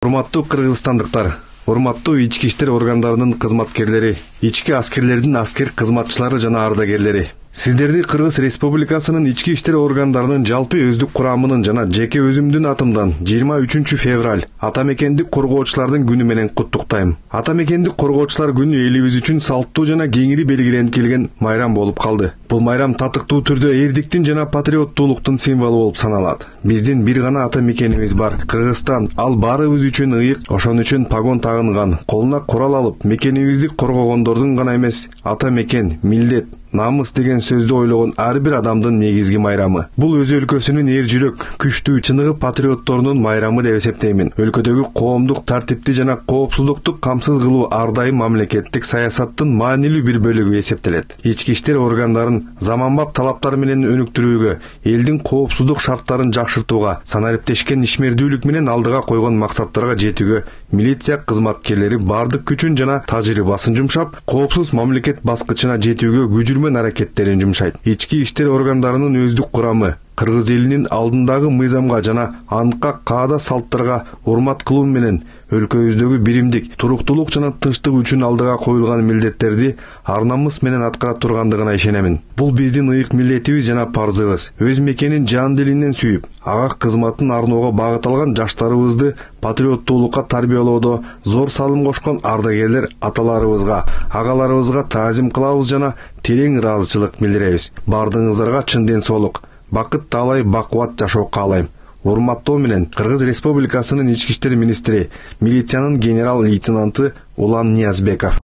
Урматтуу кыргызстандыктар, урматтуу ички иштер органдарынын кызматкерлери, ички аскерлердин аскер кызматчылары жана ардагерлери. Сиздерди Кыргыз Республикасынын ички иштер органдарынын жалпы өздүк курамынын жана жеке өзүмдүн атымдан 23 февраль ата мекендик коргоочулардын күнү менен куттуктайм. Ата мекендик коргоочулар күнү элибиз үчүн салттуу жана кеңири белгиленип келген майрам болуп калды. Бул майрам татыктуу түрдө эрдиктин жана патриоттуулуктун символу болуп саналат. Биздин бир гана ата мекенибиз бар, Кыргызстан. Ал баарыбыз үчүн ыйык, ошон үчүн погон тагынган, колуна курал алып, мекенибизди коргогондордун гана эмес, ата мекен, милдет, намыс деген сөздү ойлогон ар бир адамдын негизги майрамы. Бул өз өлкөсүнүн эр жүрөк, күчтүү, чыныгы патриотторунун майрамы деп эсептеймин. Өлкөдөгү коомдук тартипти жана коопсуздукту камсыз кылуу ар дайым мамлекеттик саясаттын маанилүү бир бөлүгү эсептелет. Ички иштер органдарын заманбап талаптар менен өнүктүрүүгө, элдин коопсуздук шарттарын жакшыртууга, санариптешкен ишмердүүлүк менен алдыга койгон максаттарга жетүүгө милиция кызматкерлери бардык күчүн жана тажрыйбасын жумшап, коопсуз мамлекет баскычына жетүүгө күжүрмөн аракеттерин жумшайт. Ички иштер органдарынын өздүк курамы Кыргыз элинин алдындагы мыйзамга жана антка каада салттарга урмат кылуу менен өлкөбүздөгү биримдик, туруктуулук жана тынчтык үчүн алдыга коюлган милдеттерди ар намыс менен аткара тургандыгына ишенемин. Бул биздин ыйык милдетибиз жана парзыбыз. Өз мекенин жан дилинен сүйүп, ага кызматын арноого багыт алган жаштарыбызды патриоттуулукка тарбиялоодо зор салым кошкон ардагерлер аталарыбызга, агаларыбызга таазим кылабыз жана терең ыраазычылык билдиребиз. Бардыгыңыздарга чын ден соолук, бакыт таалай бакубат жашоо каалайм. Урматтоо менен Кыргыз Республикасынын ички иштер министри, милициянын генерал-лейтенанты Улан Ниязбеков.